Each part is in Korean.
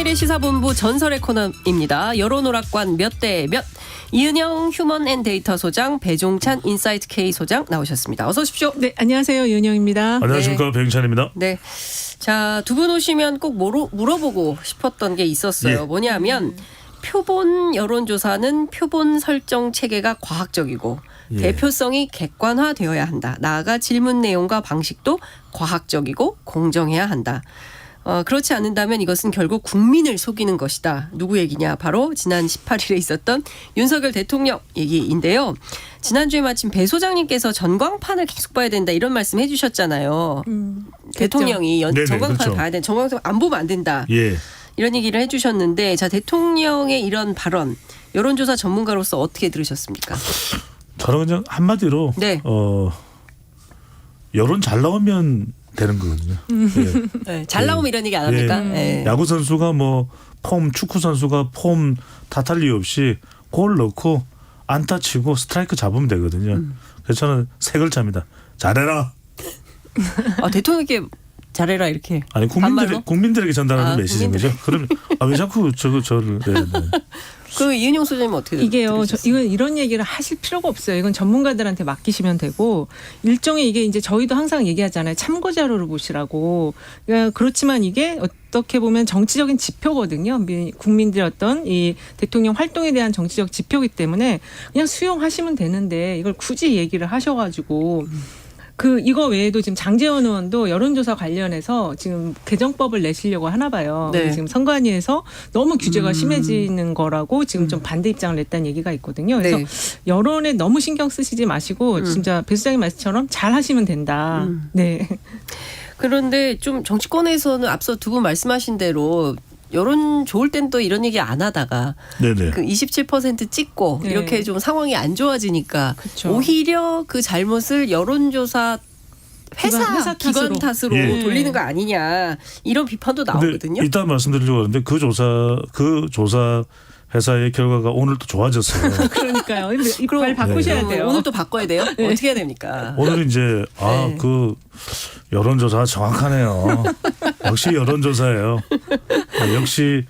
김용일의 시사본부 전설의 코너입니다. 여론오락관 몇 대 몇. 이은영 휴먼앤데이터 소장, 배종찬 인사이트 K 소장 나오셨습니다. 어서 오십시오. 네, 안녕하세요. 이은영입니다. 안녕하십니까. 배종찬입니다. 네. 자, 두 분 오시면 꼭 물어보고 싶었던 게 있었어요. 예. 뭐냐면 표본 여론조사는 표본 설정 체계가 과학적이고 예. 대표성이 객관화되어야 한다. 나아가 질문 내용과 방식도 과학적이고 공정해야 한다. 그렇지 않는다면 이것은 결국 국민을 속이는 것이다. 누구 얘기냐? 바로 지난 18일에 있었던 윤석열 대통령 얘기인데요. 지난주에 마침 배 소장님께서 전광판을 계속 봐야 된다 이런 말씀 해주셨잖아요. 대통령이 전광판을 그렇죠. 봐야 된다. 전광판 안 보면 안 된다. 예. 이런 얘기를 해주셨는데, 자, 대통령의 이런 발언 여론조사 전문가로서 어떻게 들으셨습니까? 저는 그냥 한마디로 네. 여론 잘 나오면 되는 거거든요. 예. 네, 잘 나오면 이런 얘기 안 합니까? 네. 야구 선수가 뭐 폼, 축구 선수가 폼 탓할 이유 없이 골 넣고 안타 치고 스트라이크 잡으면 되거든요. 그래서 저는 세 글자입니다. 잘해라. 대통령께 잘해라 이렇게. 아니 반말로? 국민들에게 전달하는 메시지인 거죠. 그러면 왜 자꾸 저를 네. 그 이은영 소장님 어떻게 이게요. 들으셨어요? 이건 이런 얘기를 하실 필요가 없어요. 이건 전문가들한테 맡기시면 되고, 일종의 이게 이제 저희도 항상 얘기하잖아요. 참고 자료를 보시라고. 그러니까 그렇지만 이게 어떻게 보면 정치적인 지표거든요. 국민들의 어떤 이 대통령 활동에 대한 정치적 지표이기 때문에 그냥 수용하시면 되는데 이걸 굳이 얘기를 하셔가지고. 이거 외에도 지금 장제원 의원도 여론조사 관련해서 지금 개정법을 내시려고 하나 봐요. 네. 지금 선관위에서 너무 규제가 심해지는 거라고 지금 좀 반대 입장을 냈다는 얘기가 있거든요. 그래서 네. 여론에 너무 신경 쓰시지 마시고 진짜 배 수장님 말씀처럼 잘 하시면 된다. 네. 그런데 좀 정치권에서는 앞서 두 분 말씀하신 대로 여론 좋을 땐 또 이런 얘기 안 하다가 네네. 그 27% 찍고 네. 이렇게 좀 상황이 안 좋아지니까 그쵸. 오히려 그 잘못을 여론조사 회사 기관 탓으로 예. 돌리는 거 아니냐 이런 비판도 나오거든요. 근데 이따 말씀드리려고 하는데 그 조사 회사의 결과가 오늘 또 좋아졌어요. 그러니까요. 이걸 바꾸셔야 그럼 돼요. 오늘 또 바꿔야 돼요? 어떻게 해야 됩니까? 오늘 이제 네. 그 여론조사가 정확하네요. 역시 여론조사예요. 역시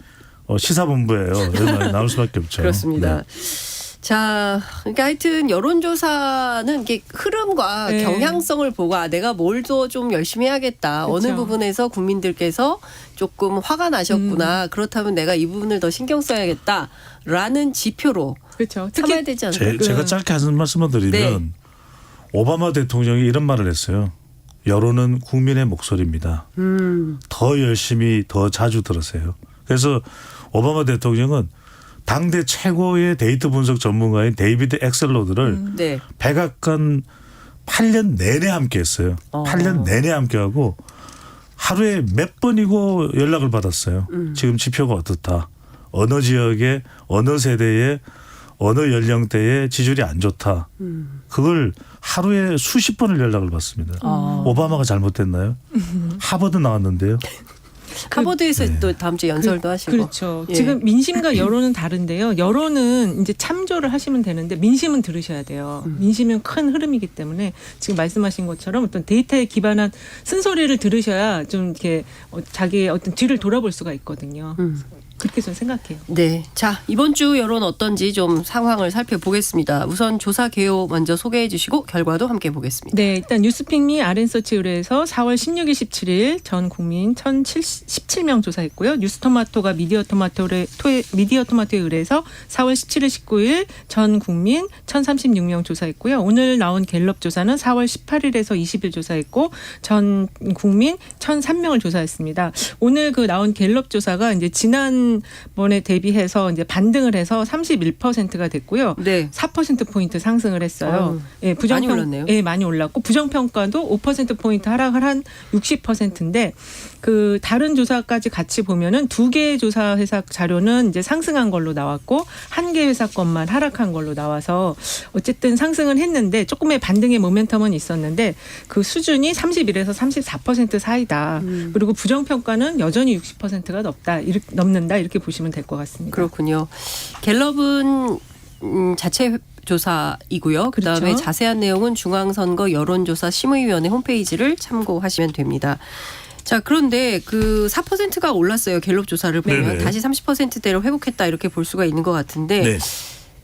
시사본부예요. 이런 말이 나올 수밖에 없죠. 그렇습니다. 네. 자, 그러니까 하여튼 여론조사는 이게 흐름과 네. 경향성을 보고 내가 뭘 더 좀 열심히 해야겠다. 그렇죠. 어느 부분에서 국민들께서 조금 화가 나셨구나. 그렇다면 내가 이 부분을 더 신경 써야겠다라는 지표로 그렇죠. 삼아야 되지 않을까? 제가 짧게 하는 말씀을 드리면 네. 오바마 대통령이 이런 말을 했어요. 여론은 국민의 목소리입니다. 더 열심히 더 자주 들으세요. 그래서 오바마 대통령은 당대 최고의 데이터 분석 전문가인 데이비드 엑셀로드를 네. 백악관 8년 내내 함께했어요. 8년 내내 함께하고 하루에 몇 번이고 연락을 받았어요. 지금 지표가 어떻다. 어느 지역에 어느 세대에 어느 연령대에 지지율이 안 좋다. 그걸 하루에 수십 번을 연락을 받습니다. 오바마가 잘못됐나요? 하버드 나왔는데요. 하버드에서 또 다음 주에 연설도 하시고. 그렇죠. 예. 지금 민심과 여론은 다른데요. 여론은 이제 참조를 하시면 되는데 민심은 들으셔야 돼요. 민심은 큰 흐름이기 때문에 지금 말씀하신 것처럼 어떤 데이터에 기반한 쓴소리를 들으셔야 좀 이렇게 자기의 어떤 뒤를 돌아볼 수가 있거든요. 그렇게 저는 생각해요. 네. 자, 이번 주 여론 어떤지 좀 상황을 살펴보겠습니다. 우선 조사 개요 먼저 소개해 주시고 결과도 함께 보겠습니다. 네, 일단 뉴스픽미 RN서치 의뢰해서 4월 16일, 17일 전 국민 1,017명 조사했고요. 뉴스토마토가 미디어토마토에 의뢰해서 4월 17일, 19일 전 국민 1,036명 조사했고요. 오늘 나온 갤럽 조사는 4월 18일에서 20일 조사했고 전 국민 1,003명을 조사했습니다. 오늘 나온 갤럽 조사가 이제 지난번에 대비해서 이제 반등을 해서 31%가 됐고요. 네. 4%포인트 상승을 했어요. 예, 많이 올랐네요. 예, 많이 올랐고 부정평가도 5%포인트 하락을 한 60%인데 다른 조사까지 같이 보면은 2개의 조사 회사 자료는 이제 상승한 걸로 나왔고 1개 회사 것만 하락한 걸로 나와서 어쨌든 상승은 했는데 조금의 반등의 모멘텀은 있었는데 그 수준이 31에서 34% 사이다. 그리고 부정평가는 여전히 60%가 넘는다 이렇게 보시면 될 것 같습니다. 그렇군요. 갤럽은 자체 조사이고요. 그다음에 그렇죠. 자세한 내용은 중앙선거 여론조사 심의위원회 홈페이지를 참고하시면 됩니다. 자, 그런데 그 4%가 올랐어요. 갤럽 조사를 보면. 네네. 다시 30%대로 회복했다 이렇게 볼 수가 있는 것 같은데 네.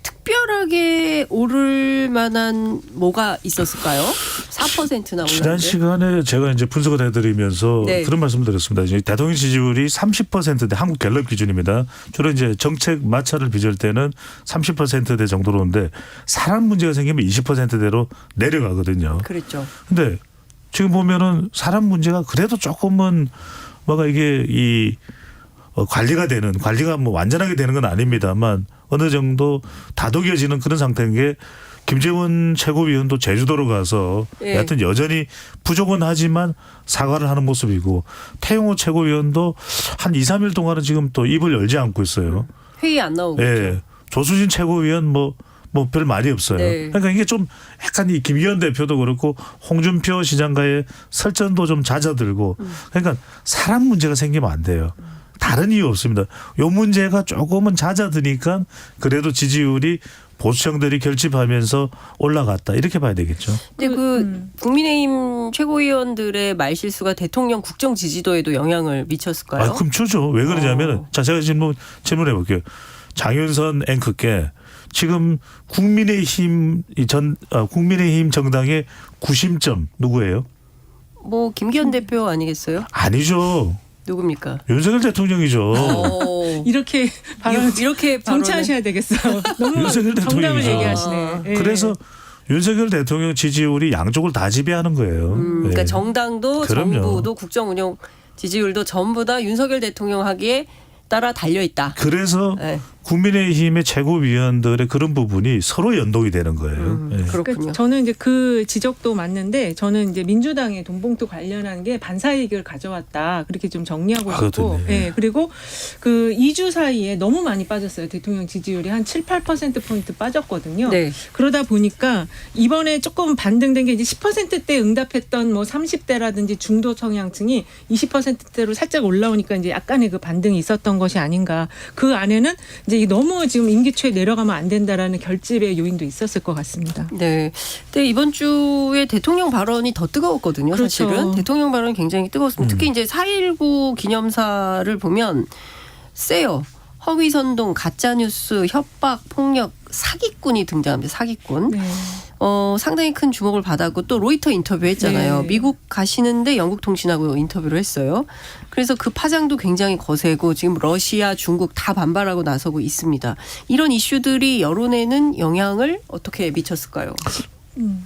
특별하게 오를 만한 뭐가 있었을까요? 4%나 올랐는데. 지난 시간에 제가 이제 분석을 해드리면서 네. 그런 말씀을 드렸습니다. 이제 대통령 지지율이 30%대 한국 갤럽 기준입니다. 주로 이제 정책 마찰을 빚을 때는 30%대 정도로 오는데 사람 문제가 생기면 20%대로 내려가거든요. 그랬죠. 근데 지금 보면은 사람 문제가 그래도 조금은 뭐가 이게 이 관리가 되는 관리가 뭐 완전하게 되는 건 아닙니다만 어느 정도 다독여지는 그런 상태인 게 김재원 최고위원도 제주도로 가서 예. 여하튼 여전히 부족은 하지만 사과를 하는 모습이고 태용호 최고위원도 한 2, 3일 동안은 지금 또 입을 열지 않고 있어요. 회의 안 나오고 예. 있죠. 조수진 최고위원 뭐 별 말이 없어요. 네. 그러니까 이게 좀 약간 이 김기현 대표도 그렇고 홍준표 시장과의 설전도 좀 잦아들고 그러니까 사람 문제가 생기면 안 돼요. 다른 이유 없습니다. 요 문제가 조금은 잦아드니까 그래도 지지율이 보수층들이 결집하면서 올라갔다 이렇게 봐야 되겠죠. 근데 국민의힘 최고위원들의 말실수가 대통령 국정 지지도에도 영향을 미쳤을까요? 아, 끔찍죠. 왜 그러냐면 자 제가 질문해 볼게요. 장윤선 앵커께 지금 국민의힘 국민의힘 정당의 구심점 누구예요? 뭐 김기현 대표 아니겠어요? 아니죠. 누굽니까? 윤석열 대통령이죠. 이렇게 발언 이렇게 정치하셔야 되겠어요. 너무 윤석열 정답을 대통령이죠. 얘기하시네. 예. 그래서 윤석열 대통령 지지율이 양쪽을 다 지배하는 거예요. 그러니까 예. 정당도 그럼요. 정부도 국정운영 지지율도 전부 다 윤석열 대통령 하기에 따라 달려 있다. 그래서 네. 국민의힘의 최고위원들의 그런 부분이 서로 연동이 되는 거예요. 예. 그렇군요. 그러니까 저는 이제 그 지적도 맞는데 저는 이제 민주당의 돈봉투 관련한 게 반사이익을 가져왔다 그렇게 좀 정리하고 싶고, 그렇군요. 예 그리고 그 2주 사이에 너무 많이 빠졌어요. 대통령 지지율이 한 7, 8% 포인트 빠졌거든요. 네. 그러다 보니까 이번에 조금 반등된 게 이제 10%대 응답했던 뭐 30대라든지 중도 성향층이 20%대로 살짝 올라오니까 이제 약간의 그 반등이 있었던 것이 아닌가. 그 안에는 이제 너무 지금 임기 초에 내려가면 안 된다라는 결집의 요인도 있었을 것 같습니다. 네. 근데 이번 주에 대통령 발언이 더 뜨거웠거든요. 그렇죠. 사실은 대통령 발언이 굉장히 뜨거웠습니다. 특히 이제 4.19 기념사를 보면 세요. 허위 선동, 가짜 뉴스, 협박, 폭력, 사기꾼이 등장합니다. 사기꾼. 네. 상당히 큰 주목을 받았고 또 로이터 인터뷰 했잖아요. 네. 미국 가시는데 영국 통신하고 인터뷰를 했어요. 그래서 그 파장도 굉장히 거세고 지금 러시아, 중국 다 반발하고 나서고 있습니다. 이런 이슈들이 여론에는 영향을 어떻게 미쳤을까요?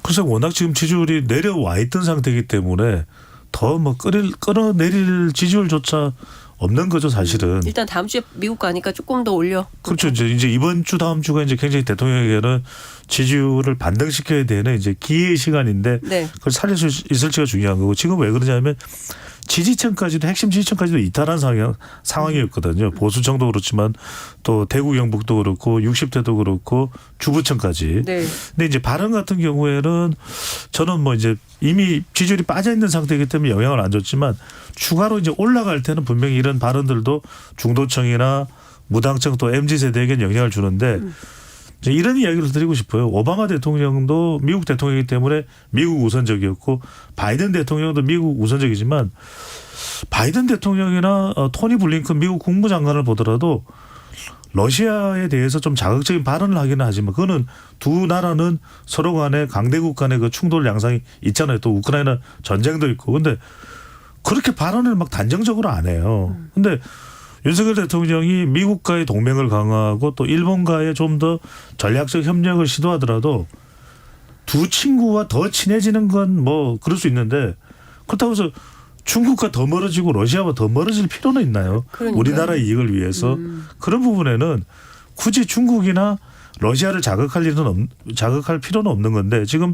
그래서 워낙 지금 지지율이 내려와 있던 상태이기 때문에 더 뭐 끌어내릴 지지율조차 없는 거죠, 사실은. 일단 다음 주에 미국 가니까 조금 더 올려. 그렇죠. 이제 이번 주 다음 주가 이제 굉장히 대통령에게는 지지율을 반등시켜야 되는 이제 기회의 시간인데 네. 그걸 살릴 수 있을지가 중요한 거고 지금 왜 그러냐면 지지층까지도 핵심 지지층까지도 이탈한 상황이었거든요. 보수층도 그렇지만 또 대구 경북도 그렇고 60대도 그렇고 주부층까지. 네. 근데 이제 발언 같은 경우에는 저는 뭐 이제 이미 지지율이 빠져 있는 상태이기 때문에 영향을 안 줬지만 추가로 이제 올라갈 때는 분명히 이런 발언들도 중도층이나 무당층 또 MZ 세대에게는 영향을 주는데 이제 이런 이야기를 드리고 싶어요. 오바마 대통령도 미국 대통령이기 때문에 미국 우선적이었고 바이든 대통령도 미국 우선적이지만 바이든 대통령이나 토니 블링컨 미국 국무장관을 보더라도 러시아에 대해서 좀 자극적인 발언을 하기는 하지만 그거는 두 나라는 서로 간에 강대국 간의 그 충돌 양상이 있잖아요. 또 우크라이나 전쟁도 있고. 근데 그렇게 발언을 막 단정적으로 안 해요. 근데 윤석열 대통령이 미국과의 동맹을 강화하고 또 일본과의 좀 더 전략적 협력을 시도하더라도 두 친구와 더 친해지는 건 뭐 그럴 수 있는데 그렇다고 해서 중국과 더 멀어지고 러시아와 더 멀어질 필요는 있나요? 그러니까요. 우리나라 이익을 위해서 그런 부분에는 굳이 중국이나 러시아를 자극할 필요는 없는 건데 지금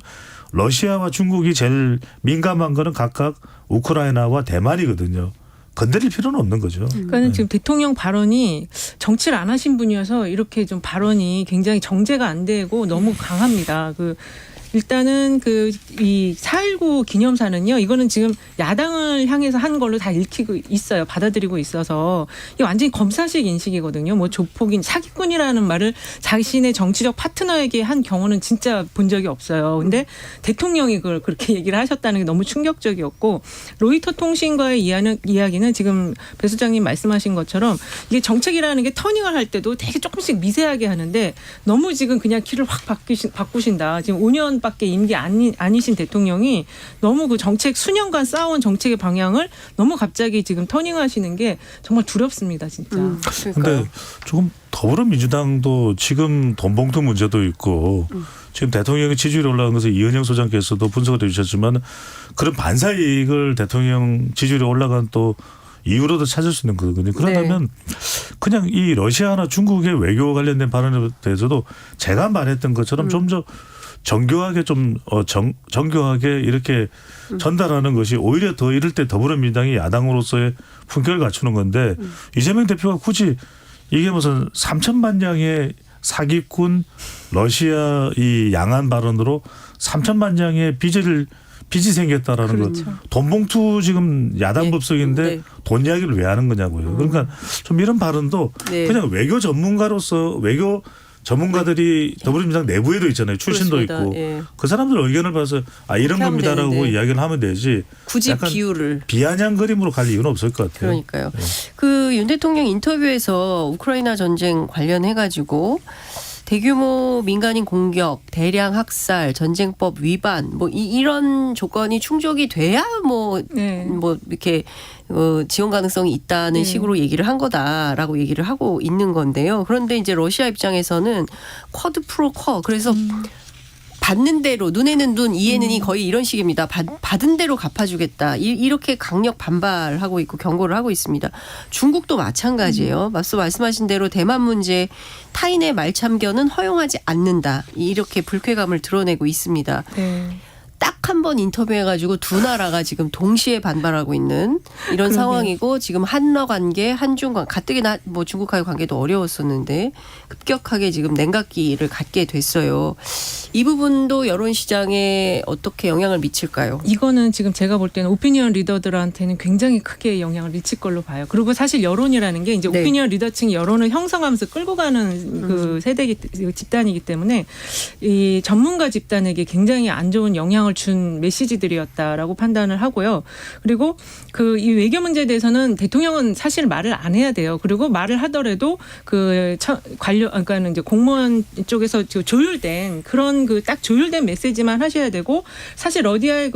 러시아와 중국이 제일 민감한 거는 각각 우크라이나와 대만이거든요. 건드릴 필요는 없는 거죠. 그러니까 지금 대통령 발언이 정치를 안 하신 분이어서 이렇게 좀 발언이 굉장히 정제가 안 되고 너무 강합니다. 일단은 이 4.19 기념사는요. 이거는 지금 야당을 향해서 한 걸로 다 읽히고 있어요. 받아들이고 있어서 이게 완전히 검사식 인식이거든요. 뭐 조폭인 사기꾼이라는 말을 자신의 정치적 파트너에게 한 경우는 진짜 본 적이 없어요. 근데 대통령이 그걸 그렇게 얘기를 하셨다는 게 너무 충격적이었고 로이터 통신과의 이야기는 지금 배 소장님 말씀하신 것처럼 이게 정책이라는 게 터닝을 할 때도 되게 조금씩 미세하게 하는데 너무 지금 그냥 길을 확 바꾸신다. 지금 5년밖에 임기 아니신 대통령이 너무 그 정책 수년간 쌓아온 정책의 방향을 너무 갑자기 지금 터닝하시는 게 정말 두렵습니다. 진짜. 근데 조금 더불어민주당도 지금 돈봉투 문제도 있고 지금 대통령의 지지율이 올라간 것을 이은영 소장께서도 분석을 해주셨지만 그런 반사 이익을 대통령 지지율이 올라간 또 이유로도 찾을 수 있는 거거든요. 그렇다면 그냥 이 러시아나 중국의 외교 관련된 발언에 대해서도 제가 말했던 것처럼 좀 더 정교하게 정교하게 이렇게 전달하는 것이 오히려 더 이럴 때 더불어민주당이 야당으로서의 품격을 갖추는 건데 이재명 대표가 굳이 이게 무슨 3천만 량의 사기꾼 러시아 이 양안 발언으로 3천만 량의 빚이 생겼다라는 그렇죠. 것. 돈봉투 지금 야당 법석인데 네. 돈 이야기를 왜 하는 거냐고요. 그러니까 좀 이런 발언도 네. 그냥 외교 전문가로서 외교 전문가들이 더불어민주당 내부에도 있잖아요. 출신도 그렇습니다. 있고. 예. 그 사람들 의견을 봐서 이런 그렇게 하면 겁니다라고 되는데. 이야기를 하면 되지. 굳이 약간 비유를. 비아냥거림으로 갈 이유는 없을 것 같아요. 그러니까요. 그 윤 대통령 인터뷰에서 우크라이나 전쟁 관련해가지고 대규모 민간인 공격, 대량 학살, 전쟁법 위반, 뭐 이런 조건이 충족이 돼야 뭐 이렇게 지원 가능성이 있다는 식으로 얘기를 한 거다라고 얘기를 하고 있는 건데요. 그런데 이제 러시아 입장에서는 쿼드 프로 쿼 그래서 받는 대로 눈에는 눈, 이에는 이 거의 이런 식입니다. 받은 대로 갚아주겠다. 이렇게 강력 반발하고 있고 경고를 하고 있습니다. 중국도 마찬가지예요. 앞서 말씀하신 대로 대만 문제 타인의 말참견은 허용하지 않는다. 이렇게 불쾌감을 드러내고 있습니다. 네. 딱 한 번 인터뷰해가지고 두 나라가 지금 동시에 반발하고 있는 이런 그러게요. 상황이고 지금 한러 관계, 한중 관계 가뜩이나 뭐 중국과의 관계도 어려웠었는데 급격하게 지금 냉각기를 갖게 됐어요. 이 부분도 여론 시장에 어떻게 영향을 미칠까요? 이거는 지금 제가 볼 때는 오피니언 리더들한테는 굉장히 크게 영향을 미칠 걸로 봐요. 그리고 사실 여론이라는 게 이제 네. 오피니언 리더층이 여론을 형성하면서 끌고 가는 그 집단이기 때문에 이 전문가 집단에게 굉장히 안 좋은 영향을 준 메시지들이었다라고 판단을 하고요. 그리고 이 외교 문제에 대해서는 대통령은 사실 말을 안 해야 돼요. 그리고 말을 하더라도 그러니까는 이제 공무원 쪽에서 조율된 그런 딱 조율된 메시지만 하셔야 되고 사실 러시아의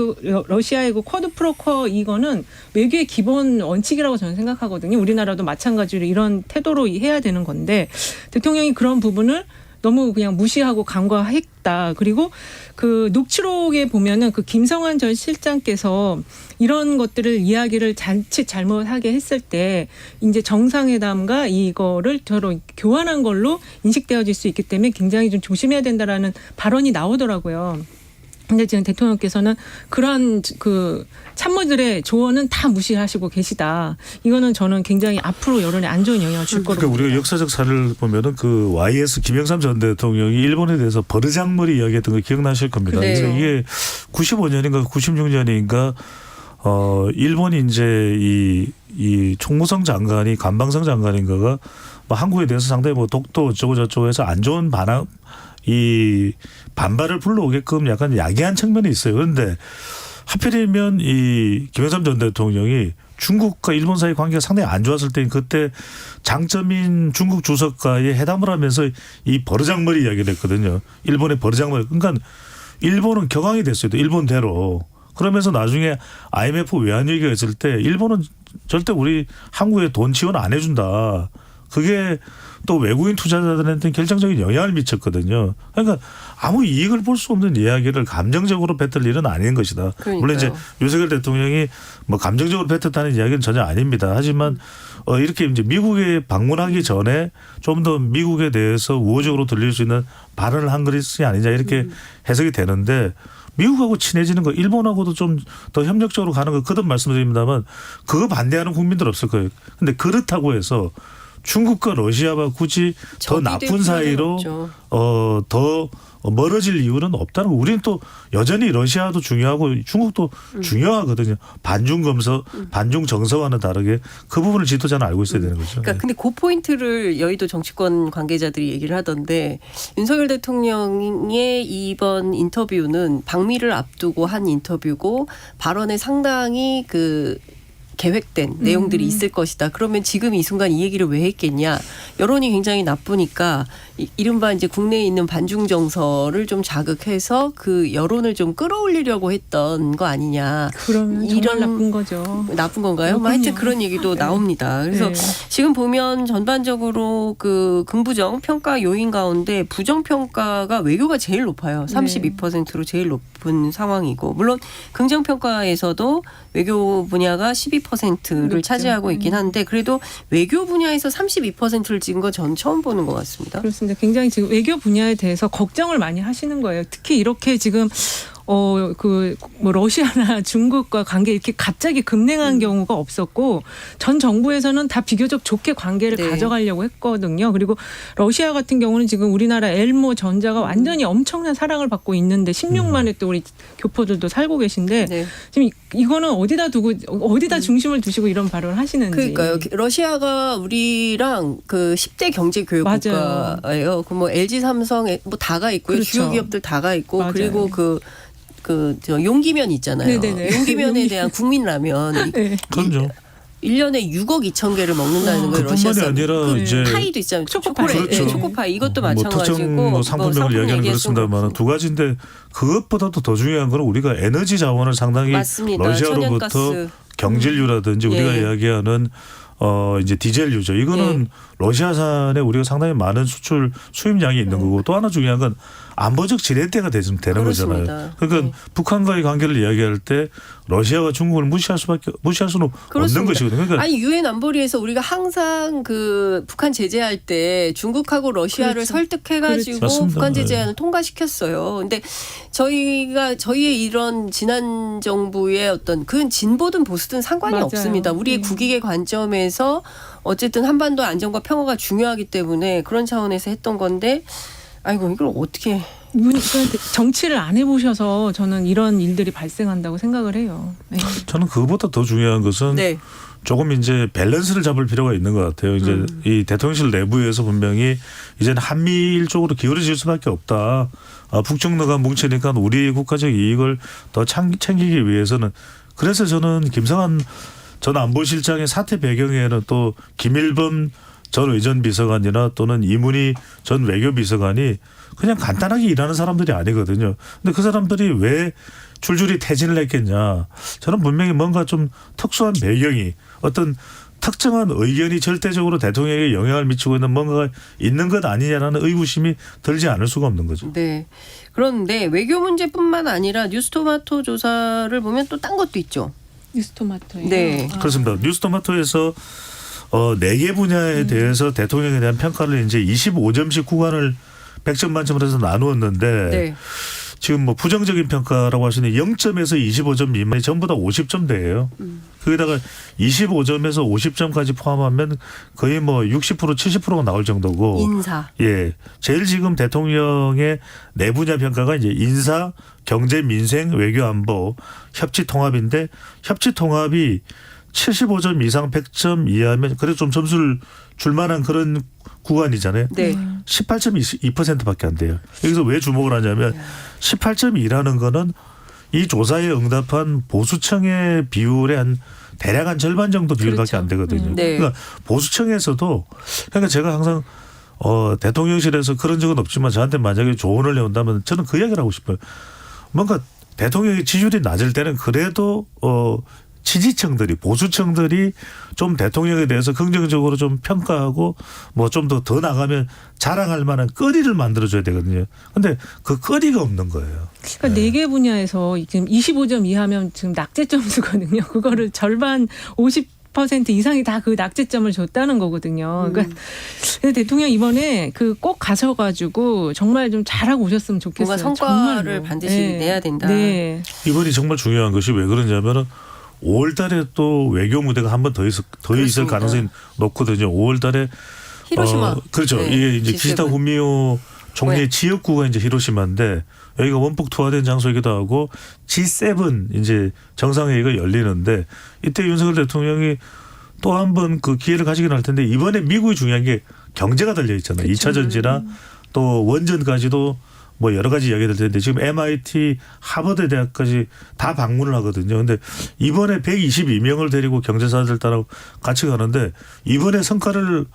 쿼드 프로 쿼 이거는 외교의 기본 원칙이라고 저는 생각하거든요. 우리나라도 마찬가지로 이런 태도로 해야 되는 건데 대통령이 그런 부분을 너무 그냥 무시하고 간과했다. 그리고 그 녹취록에 보면은 김성환 전 실장께서 이런 것들을 이야기를 자칫 잘못하게 했을 때 이제 정상회담과 이거를 서로 교환한 걸로 인식되어질 수 있기 때문에 굉장히 좀 조심해야 된다라는 발언이 나오더라고요. 근데 지금 대통령께서는 그러한 참모들의 조언은 다 무시하시고 계시다. 이거는 저는 굉장히 앞으로 여론에 안 좋은 영향을 줄 거로 그러니까 봅니다. 우리가 역사적 사례를 보면은 YS 김영삼 전 대통령이 일본에 대해서 버르장머리 이야기했던 거 기억나실 겁니다. 네. 그래서 이게 95년인가 96년인가 일본이 이제 이 총무성 장관이 간방성 장관인가가 뭐 한국에 대해서 상당히 뭐 독도 어쩌고 저쩌고 해서 안 좋은 이 반발을 불러오게끔 약간 야기한 측면이 있어요. 그런데 하필이면 이 김영삼 전 대통령이 중국과 일본 사이 관계가 상당히 안 좋았을 때 그때 장점인 중국 주석과의 회담을 하면서 이 버르장머리 이야기를 했거든요. 일본의 버르장머리. 그러니까 일본은 격앙이 됐어요. 일본대로. 그러면서 나중에 IMF 외환 위기가 있을 때 일본은 절대 우리 한국에 돈 지원 안 해준다. 그게 또 외국인 투자자들한테 결정적인 영향을 미쳤거든요. 그러니까 아무 이익을 볼 수 없는 이야기를 감정적으로 뱉을 일은 아닌 것이다. 그러니까요. 물론 이제 윤석열 대통령이 뭐 감정적으로 뱉었다는 이야기는 전혀 아닙니다. 하지만 이렇게 이제 미국에 방문하기 전에 좀 더 미국에 대해서 우호적으로 들릴 수 있는 발언을 한 것이 아니냐 이렇게 해석이 되는데 미국하고 친해지는 거 일본하고도 좀 더 협력적으로 가는 거 거듭 말씀드립니다만 그거 반대하는 국민들 없을 거예요. 근데 그렇다고 해서 중국과 러시아가 굳이 더 적이 될 나쁜 필요는 사이로 없죠. 더 멀어질 이유는 없다는 거. 우리는 또 여전히 러시아도 중요하고 중국도 중요하거든요. 반중 검서, 반중 정서와는 다르게 그 부분을 지도자는 알고 있어야 되는 거죠. 그러니까 근데 그 포인트를 여의도 정치권 관계자들이 얘기를 하던데 윤석열 대통령의 이번 인터뷰는 방미를 앞두고 한 인터뷰고 발언에 상당히 그 계획된 내용들이 있을 것이다. 그러면 지금 이 순간 이 얘기를 왜 했겠냐. 여론이 굉장히 나쁘니까 이른바 이제 국내에 있는 반중 정서를 좀 자극해서 그 여론을 좀 끌어올리려고 했던 거 아니냐. 그러면 정말 나쁜 거죠. 나쁜 건가요? 뭐 그렇군요. 하여튼 그런 얘기도 나옵니다. 그래서 네. 지금 보면 전반적으로 그 긍부정 평가 요인 가운데 부정 평가가 외교가 제일 높아요. 32%로 제일 높은 상황이고 물론 긍정 평가에서도 외교 분야가 12%를 높죠. 차지하고 있긴 한데 그래도 외교 분야에서 32%를 찍은 건 전 처음 보는 것 같습니다. 그렇습니다. 굉장히 지금 외교 분야에 대해서 걱정을 많이 하시는 거예요. 특히 이렇게 지금 뭐 러시아나 중국과 관계 이렇게 갑자기 급냉한 경우가 없었고 전 정부에서는 다 비교적 좋게 관계를 네. 가져가려고 했거든요. 그리고 러시아 같은 경우는 지금 우리나라 엘모 전자가 완전히 엄청난 사랑을 받고 있는데 16만에 또 우리 교포들도 살고 계신데 네. 지금 이거는 어디다 두고 어디다 중심을 두시고 이런 발언을 하시는지. 그러니까요. 러시아가 우리랑 그 10대 경제 교육 맞아요. 국가예요. 그 뭐 LG, 삼성 뭐 다가 있고요. 그렇죠. 주요 기업들 다가 있고 맞아요. 그리고 저 용기면 있잖아요. 네네네. 용기면에 대한 국민라면 네. 그럼요. 1년에 6억 2천 개를 먹는다는 거예요. 러시아 그뿐만이 아니라 그 이제 파이도 있잖아요. 초코파이. 초코파이. 그렇죠. 초코파이 이것도 뭐 마찬가지고 특정 뭐 상품명을 이야기하는 그렇습니다만 두 가지인데 그것보다도 더 중요한 건 우리가 에너지 자원을 상당히 맞습니다. 러시아로부터 천연가스. 경질유라든지 우리가 예. 이야기하는 이제 디젤유죠. 이거는 러시아산에 우리가 상당히 많은 수입량이 있는 거고 또 하나 중요한 건 안보적 지렛대가 되는 그렇습니다. 거잖아요. 그러니까 네. 북한과의 관계를 이야기할 때 러시아와 중국을 무시할 수는 없는 그렇습니다. 것이거든요. 그러니까 아니 유엔 안보리에서 우리가 항상 그 북한 제재할 때 중국하고 러시아를 그렇죠. 설득해가지고 그렇죠. 북한 맞습니다. 제재안을 통과시켰어요. 근데 저희의 이런 지난 정부의 어떤 그 진보든 보수든 상관이 맞아요. 없습니다. 우리의 국익의 관점에서 어쨌든 한반도 안정과 평화가 중요하기 때문에 그런 차원에서 했던 건데 아이고 이걸 어떻게 정치를 안 해보셔서 저는 이런 일들이 발생한다고 생각을 해요. 네. 저는 그것보다 더 중요한 것은 네. 조금 이제 밸런스를 잡을 필요가 있는 것 같아요. 이제 이 대통령실 내부에서 분명히 이제는 한미일 쪽으로 기울어질 수밖에 없다. 북중러가 뭉치니까 우리 국가적 이익을 더 챙기기 위해서는 그래서 저는 김성한 전 안보실장의 사퇴 배경에는 또 김일범 전 의전비서관이나 또는 이문희 전 외교비서관이 그냥 간단하게 일하는 사람들이 아니거든요. 근데 그 사람들이 왜 줄줄이 퇴진을 했겠냐. 저는 분명히 뭔가 좀 특수한 배경이 어떤 특정한 의견이 절대적으로 대통령에게 영향을 미치고 있는 뭔가가 있는 것 아니냐라는 의구심이 들지 않을 수가 없는 거죠. 네. 그런데 외교 문제뿐만 아니라 뉴스토마토 조사를 보면 또 딴 것도 있죠. 뉴스토마토예요. 네. 그렇습니다. 뉴스토마토에서 4개 분야에 대해서 대통령에 대한 평가를 이제 25점씩 구간을 100점 만점으로 해서 나누었는데 네. 지금 뭐 부정적인 평가라고 하시는 0점에서 25점 미만이 전부 다 50점대예요. 거기다가 25점에서 50점까지 포함하면 거의 뭐 60% 70%가 나올 정도고. 인사. 예. 제일 지금 대통령의 네 분야 평가가 이제 인사, 경제, 민생, 외교, 안보, 협치 통합인데 협치 통합이 75점 이상 100점 이하면 그래도 좀 점수를 줄 만한 그런 구간이잖아요. 네. 18.2%밖에 안 돼요. 여기서 왜 주목을 하냐면 18.2라는 거는 이 조사에 응답한 보수층의 비율의 대략 한 절반 정도 비율밖에 그렇죠. 안 되거든요. 네. 그러니까 보수층에서도 그러니까 제가 항상 대통령실에서 그런 적은 없지만 저한테 만약에 조언을 해온다면 저는 그 이야기를 하고 싶어요. 뭔가 대통령의 지지율이 낮을 때는 그래도 지지층들이 보수층들이 좀 대통령에 대해서 긍정적으로 좀 평가하고 뭐 좀 더 나가면 자랑할 만한 거리를 만들어줘야 되거든요. 근데 그 거리가 없는 거예요. 그러니까 4개 분야에서 지금 25점 이하면 지금 낙제 점수거든요. 그거를 절반 50% 이상이 다 그 낙제점을 줬다는 거거든요. 그러니까 대통령 이번에 꼭 가셔가지고 정말 좀 잘하고 오셨으면 좋겠어요. 뭔가 성과를 정말로. 반드시 네. 내야 된다. 네. 이번이 정말 중요한 것이 왜 그러냐면은 5월달에 또 외교 무대가 한 번 더 있을 그렇습니다. 가능성이 높거든요. 5월달에 히로시마. 그렇죠. 네, 이게 이제 G7. 기시다 후미오 총리의 네. 지역구가 이제 히로시마인데 여기가 원폭 투하된 장소이기도 하고 G7 이제 정상회의가 열리는데 이때 윤석열 대통령이 또 한 번 그 기회를 가지긴 할 텐데 이번에 미국이 중요한 게 경제가 달려 있잖아요. 2차 전지나 또 원전까지도 뭐 여러 가지 이야기가 될 텐데 지금 MIT 하버드 대학까지 다 방문을 하거든요. 근데 이번에 122명을 데리고 경제사들 따라 같이 가는데 이번에 성과를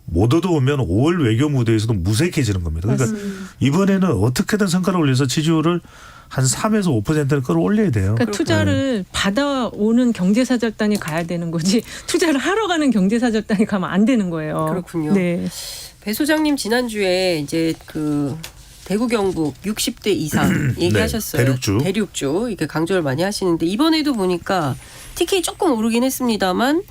못 얻어오면 5월 외교 무대에서도 무색해지는 겁니다. 그러니까 이번에는 어떻게든 성과를 올려서 지지율을 한 3에서 5%를 끌어올려야 돼요. 그러니까 투자를 받아오는 경제사절단이 가야 되는 거지 투자를 하러 가는 경제사절단이 가면 안 되는 거예요. 그렇군요. 네. 배 소장님 지난주에 이제 그 대구 경북 60대 이상 얘기하셨어요. 네, 대륙주 이게 강조를 많이 하시는데 이번에도 보니까 TK 조금 오르긴 했습니다만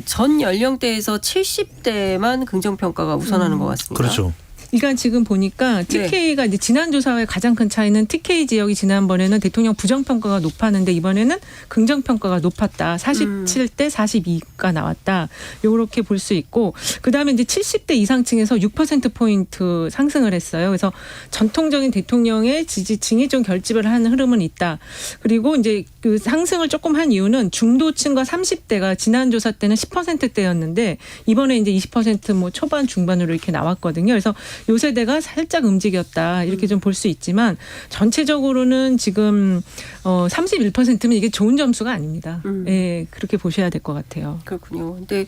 전 연령대에서 70대만 긍정 평가가 우선하는 것 같습니다. 그렇죠. 그러니까 지금 보니까 TK가 이제 지난 조사와의 가장 큰 차이는 TK 지역이 지난번에는 대통령 부정평가가 높았는데 이번에는 긍정평가가 높았다. 47대 42가 나왔다. 요렇게 볼 수 있고 그다음에 이제 70대 이상층에서 6%포인트 상승을 했어요. 그래서 전통적인 대통령의 지지층이 좀 결집을 하는 흐름은 있다. 그리고 이제 그 상승을 조금 한 이유는 중도층과 30대가 지난 조사 때는 10%대였는데 이번에 이제 20% 초반 중반으로 이렇게 나왔거든요. 그래서 요 세대가 살짝 움직였다 이렇게 좀 볼 수 있지만 전체적으로는 지금 31%면 이게 좋은 점수가 아닙니다. 예, 그렇게 보셔야 될 것 같아요. 그렇군요. 근데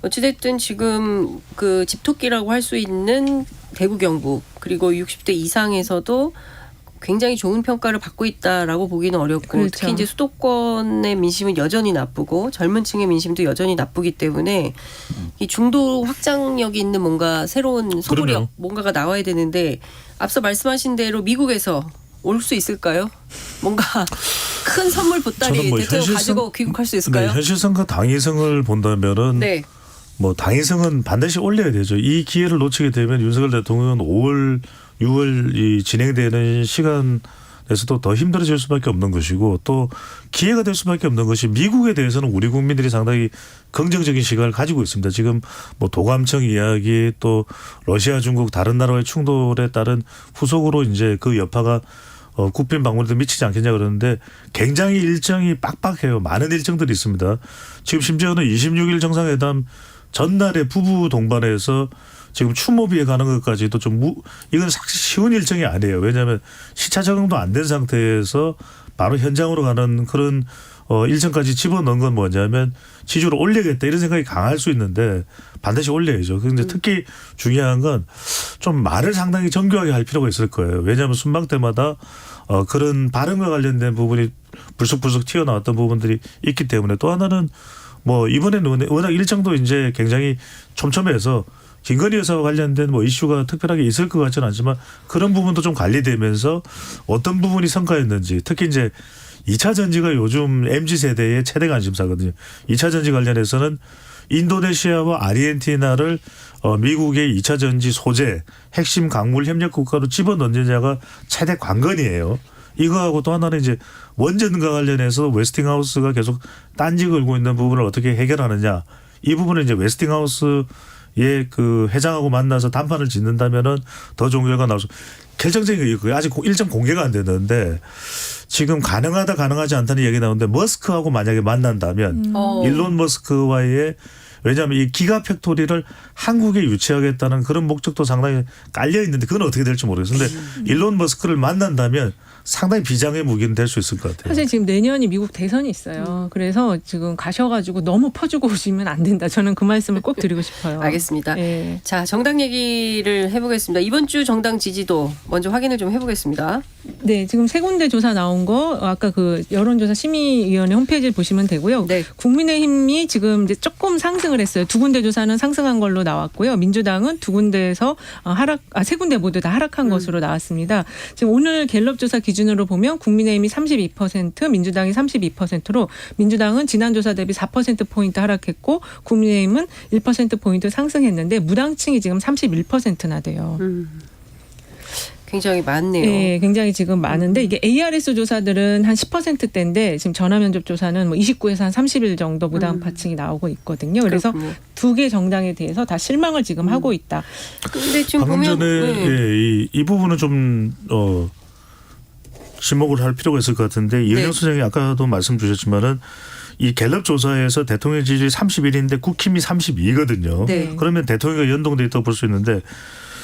어찌됐든 지금 그 집토끼라고 할 수 있는 대구 경북 그리고 60대 이상에서도 굉장히 좋은 평가를 받고 있다라고 보기는 어렵고 그렇죠. 특히 이제 수도권의 민심은 여전히 나쁘고 젊은 층의 민심도 여전히 나쁘기 때문에 이 중도 확장력이 있는 뭔가 새로운 소구력 그럼요. 뭔가가 나와야 되는데 앞서 말씀하신 대로 미국에서 올 수 있을까요? 뭔가 큰 선물 보따리 저는 뭐 대통령 현실성- 가지고 귀국할 수 있을까요? 네, 현실성과 당위성을 본다면은 네. 뭐 당위성은 반드시 올려야 되죠. 이 기회를 놓치게 되면 윤석열 대통령은 5월, 6월 이 진행되는 시간에서도 더 힘들어질 수밖에 없는 것이고 또 기회가 될 수밖에 없는 것이 미국에 대해서는 우리 국민들이 상당히 긍정적인 시각을 가지고 있습니다. 지금 뭐 도감청 이야기 또 러시아, 중국 다른 나라와의 충돌에 따른 후속으로 이제 그 여파가 국빈 방문에도 미치지 않겠냐 그러는데 굉장히 일정이 빡빡해요. 많은 일정들이 있습니다. 지금 심지어는 26일 정상회담 전날에 부부 동반해서 지금 추모비에 가는 것까지도 이건 사실 쉬운 일정이 아니에요. 왜냐하면 시차 적응도 안 된 상태에서 바로 현장으로 가는 그런 일정까지 집어넣은 건 뭐냐면 지지율을 올리겠다 이런 생각이 강할 수 있는데 반드시 올려야죠. 그런데 특히 중요한 건 좀 말을 상당히 정교하게 할 필요가 있을 거예요. 왜냐하면 순방 때마다 그런 발언과 관련된 부분이 불쑥불쑥 튀어나왔던 부분들이 있기 때문에 또 하나는 뭐 이번에는 워낙 일정도 이제 굉장히 촘촘해서 김건희 여사와 관련된 뭐 이슈가 특별하게 있을 것 같지는 않지만 그런 부분도 좀 관리되면서 어떤 부분이 성과였는지 특히 이제 2차 전지가 요즘 MZ세대의 최대 관심사거든요. 2차 전지 관련해서는 인도네시아와 아르헨티나를 미국의 2차 전지 소재 핵심 광물 협력 국가로 집어넣느냐가 최대 관건이에요. 이거하고 또 하나는 이제 원전과 관련해서 웨스팅하우스가 계속 딴지 걸고 있는 부분을 어떻게 해결하느냐. 이 부분은 이제 웨스팅하우스의 그 회장하고 만나서 담판을 짓는다면은 더 좋은 결과가 나올 수. 결정적인 게 있고요. 아직 일정 공개가 안 됐는데 지금 가능하다 가능하지 않다는 얘기 나오는데 머스크하고 만약에 만난다면 일론 머스크와의 왜냐하면 이 기가 팩토리를 한국에 유치하겠다는 그런 목적도 상당히 깔려 있는데 그건 어떻게 될지 모르겠어요. 근데 일론 머스크를 만난다면 상당히 비장의 무기는 될 수 있을 것 같아요. 사실 지금 내년이 미국 대선이 있어요. 그래서 지금 가셔가지고 너무 퍼주고 오시면 안 된다. 저는 그 말씀을 꼭 드리고 싶어요. 알겠습니다. 예. 자, 정당 얘기를 해보겠습니다. 이번 주 정당 지지도 먼저 확인을 좀 해보겠습니다. 네, 지금 세 군데 조사 나온 거 아까 그 여론조사 심의위원회 홈페이지를 보시면 되고요. 네. 국민의힘이 지금 이제 조금 상승을 했어요. 두 군데 조사는 상승한 걸로 나왔고요. 민주당은 두 군데에서 세 군데 모두 다 하락한 것으로 나왔습니다. 지금 오늘 갤럽 조사 기준으로 보면 국민의힘이 32%, 민주당이 32%로 민주당은 지난 조사 대비 4%포인트 하락했고 국민의힘은 1%포인트 상승했는데 무당층이 지금 31%나 돼요. 굉장히 많네요. 네, 굉장히 지금 많은데 이게 ARS 조사들은 한 10%대인데 지금 전화 면접 조사는 뭐 29에서 한 30일 정도 무단파층이 나오고 있거든요. 그래서 그렇군요. 두 개 정당에 대해서 다 실망을 지금 하고 있다. 근데 지금 방금 보면 전에 이 부분은 좀 지목을 할 필요가 있을 것 같은데 이은영 소장이 아까도 말씀 주셨지만은 이 갤럽 조사에서 대통령 지지율이 31인데 국힘이 32거든요. 네. 그러면 대통령이 연동돼 있다고 볼 수 있는데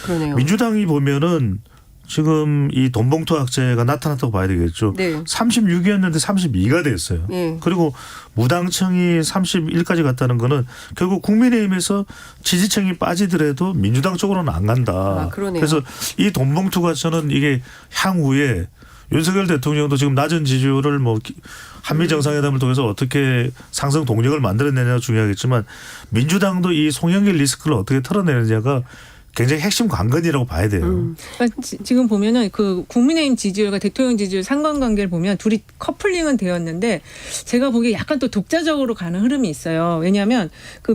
그러네요. 민주당이 보면은 지금 이 돈봉투 악재가 나타났다고 봐야 되겠죠. 네. 36이었는데 32가 됐어요. 네. 그리고 무당층이 31까지 갔다는 거는 결국 국민의힘에서 지지층이 빠지더라도 민주당 쪽으로는 안 간다. 아, 그러네요. 그래서 이 돈봉투가 저는 이게 향후에 윤석열 대통령도 지금 낮은 지지율을 뭐 한미 정상회담을 통해서 어떻게 상승 동력을 만들어내냐가 중요하겠지만 민주당도 이 송영길 리스크를 어떻게 털어내느냐가 굉장히 핵심 관건이라고 봐야 돼요. 그러니까 지금 보면은 그 국민의힘 지지율과 대통령 지지율 상관관계를 보면 둘이 커플링은 되었는데 제가 보기에 약간 또 독자적으로 가는 흐름이 있어요. 왜냐하면 그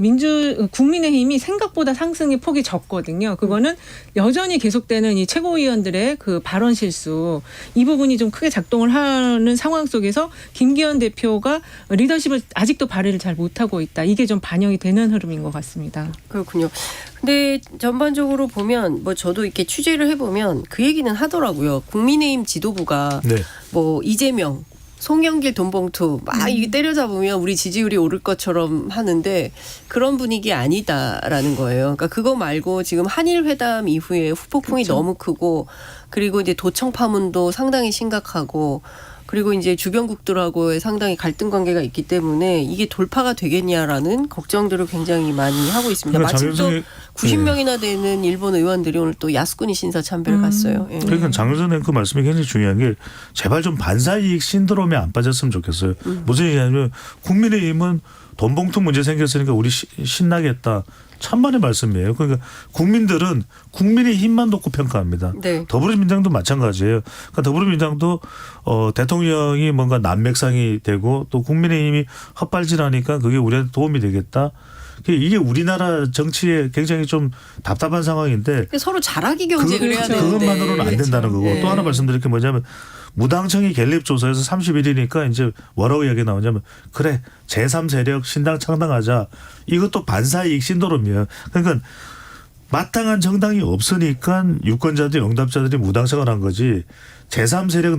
국민의힘이 생각보다 상승의 폭이 적거든요. 그거는 여전히 계속되는 이 최고위원들의 그 발언 실수 이 부분이 좀 크게 작동을 하는 상황 속에서 김기현 대표가 리더십을 아직도 발휘를 잘 못하고 있다. 이게 좀 반영이 되는 흐름인 것 같습니다. 그렇군요. 근데 전반적으로 보면 뭐 저도 이렇게 취재를 해보면 그 얘기는 하더라고요. 국민의힘 지도부가 네. 뭐 이재명, 송영길 돈봉투 막 이게 때려잡으면 우리 지지율이 오를 것처럼 하는데 그런 분위기 아니다라는 거예요. 그러니까 그거 말고 지금 한일 회담 이후에 후폭풍이 그렇죠. 너무 크고 그리고 이제 도청 파문도 상당히 심각하고 그리고 이제 주변국들하고의 상당히 갈등 관계가 있기 때문에 이게 돌파가 되겠냐라는 걱정들을 굉장히 많이 하고 있습니다. 그러니까 마침 또 장윤정이- 90명이나 되는 일본 의원들이 오늘 또 야스쿠니 신사 참배를 갔어요. 예. 그러니까 장윤선 앵커 말씀이 굉장히 중요한 게 제발 좀 반사이익 신드롬에 안 빠졌으면 좋겠어요. 무슨 얘기냐면 국민의힘은 돈봉투 문제 생겼으니까 우리 신나겠다. 천만의 말씀이에요. 그러니까 국민들은 국민의힘만 놓고 평가합니다. 네. 더불어민주당도 마찬가지예요. 그러니까 더불어민주당도 대통령이 뭔가 난맥상이 되고 또 국민의힘이 헛발질하니까 그게 우리한테 도움이 되겠다. 이게 우리나라 정치에 굉장히 좀 답답한 상황인데 서로 잘하기 경쟁을 해야 되는데 그것만으로는 안 된다는 거고 네. 또 하나 말씀드릴 게 뭐냐면 무당청이 갤럽 조사에서 31이니까 이제 뭐라고 이야기 나오냐면 그래 제3세력 신당 창당하자 이것도 반사이익 신도롬이에요. 그러니까 마땅한 정당이 없으니까 유권자들 응답자들이 무당청을 한 거지 제3세력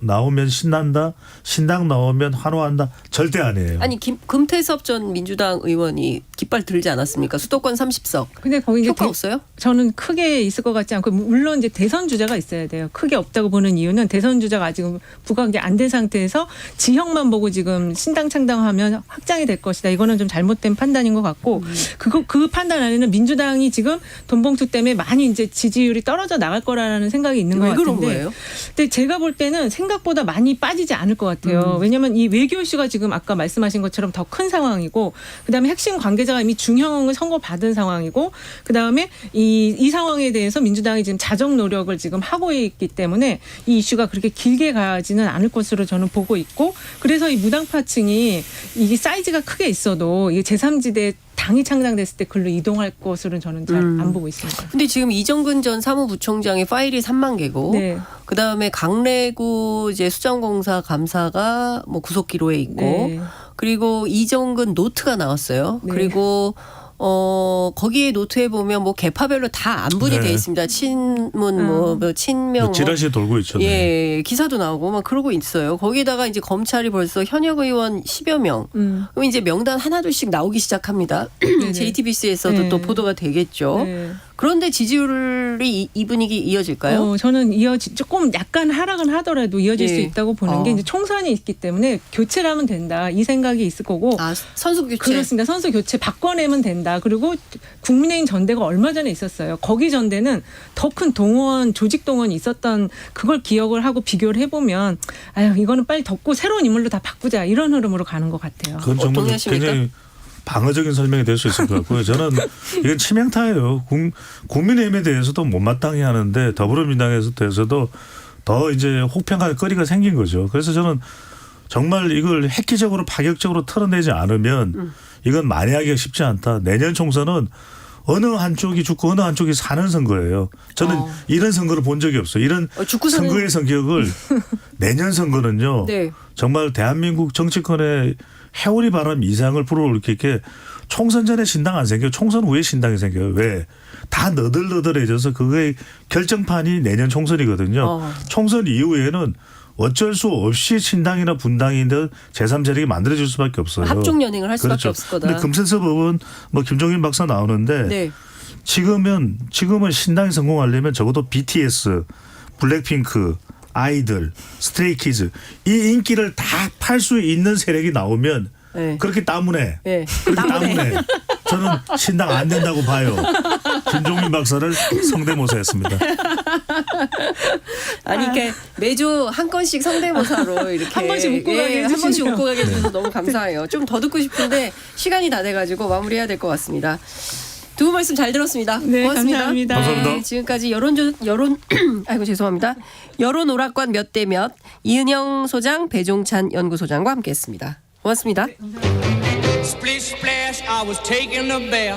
나오면 신난다 신당 나오면 환호한다 절대 아니에요. 아니 금태섭 전 민주당 의원이 깃발 들지 않았습니까? 수도권 30석. 근데 거기 이제 효과 없어요? 저는 크게 있을 것 같지 않고 물론 이제 대선 주자가 있어야 돼요. 크게 없다고 보는 이유는 대선 주자가 아직 부각이 안 된 상태에서 지형만 보고 지금 신당 창당하면 확장이 될 것이다. 이거는 좀 잘못된 판단인 것 같고 그 판단 안에는 민주당이 지금 돈봉투 때문에 많이 이제 지지율이 떨어져 나갈 거라는 생각이 있는 것 왜 같은데. 그런 거예요? 근데 제가 볼 때는 생각보다 많이 빠지지 않을 것 같아요. 왜냐하면 이 외교 이슈가 지금 아까 말씀하신 것처럼 더 큰 상황이고 그다음에 핵심 관계자가 이미 중형을 선고받은 상황이고 그다음에 이 상황에 대해서 민주당이 지금 자정 노력을 지금 하고 있기 때문에 이 이슈가 그렇게 길게 가지는 않을 것으로 저는 보고 있고 그래서 이 무당파층이 이게 사이즈가 크게 있어도 이 제3지대 당이 창당됐을 때 글로 이동할 것으로는 저는 잘 안 보고 있습니다. 근데 지금 이정근 전 사무부총장의 파일이 3만 개고 네. 그다음에 강래구 이제 수정공사 감사가 뭐 구속 기로에 있고 네. 그리고 이정근 노트가 나왔어요. 네. 그리고 거기에 노트에 보면 뭐 계파별로 다 안분이 네. 돼 있습니다. 친문 뭐 친명 지라시에 돌고 있죠. 네. 예, 기사도 나오고 막 그러고 있어요. 거기다가 이제 검찰이 벌써 현역 의원 10여 명. 그럼 이제 명단 하나둘씩 나오기 시작합니다. JTBC에서도 네. 또 보도가 되겠죠. 네. 그런데 지지율이 이 분위기 이어질까요? 저는 조금 약간 하락은 하더라도 이어질 수 예. 있다고 보는 게 이제 총선이 있기 때문에 교체를 하면 된다 이 생각이 있을 거고. 아, 선수 교체. 그렇습니다. 선수 교체 바꿔내면 된다. 그리고 국민의힘 전대가 얼마 전에 있었어요. 거기 전대는 더 큰 동원, 조직 동원이 있었던 그걸 기억을 하고 비교를 해보면 아유 이거는 빨리 덮고 새로운 인물로 다 바꾸자 이런 흐름으로 가는 것 같아요. 그건 정말 동의하십니까? 굉장히 방어적인 설명이 될 수 있을 것 같고요. 저는 이건 치명타예요. 국민의힘에 대해서도 못마땅히 하는데 더불어민주당에서도 더 이제 혹평할 거리가 생긴 거죠. 그래서 저는 정말 이걸 획기적으로 파격적으로 털어내지 않으면 이건 만회하기가 쉽지 않다. 내년 총선은 어느 한쪽이 죽고 어느 한쪽이 사는 선거예요. 저는 이런 선거를 본 적이 없어요. 이런 죽고 사는- 선거의 성격을 내년 선거는요. 네. 정말 대한민국 정치권의 해오리 바람 이상을 불어일으키게 총선 전에 신당 안 생겨요. 총선 후에 신당이 생겨요. 왜? 다 너덜너덜해져서 그거의 결정판이 내년 총선이거든요. 총선 이후에는 어쩔 수 없이 신당이나 분당이든 제3세력이 만들어질 수밖에 없어요. 합종연행을 할 수밖에 그렇죠. 없을 거다. 근데 금세서법은 뭐 김종인 박사 나오는데 네. 지금은 신당이 성공하려면 적어도 BTS, 블랙핑크, 아이들, 스트레이키즈 이 인기를 다 팔 수 있는 세력이 나오면 네. 그렇게 따문해. 네. 그렇게 따문해. 저는 신당 안 된다고 봐요. 김종민 박사를 성대모사했습니다. 아니, 이렇게 매주 한 건씩 성대모사로 이렇게 한 번씩 웃고 가게 한 번씩 해주시네요. 웃고 가게 해주셔서 너무 감사해요. 좀 더 듣고 싶은데 시간이 다 돼가지고 마무리해야 될 것 같습니다. 두 분 말씀 잘 들었습니다. 네, 고맙습니다. 감사합니다. 감사합니다. 지금까지 아이고 죄송합니다. 여론 오락관 몇 대 몇 이은영 소장, 배종찬 연구소장과 함께했습니다. 고맙습니다. Splish splash, I was taking a bath.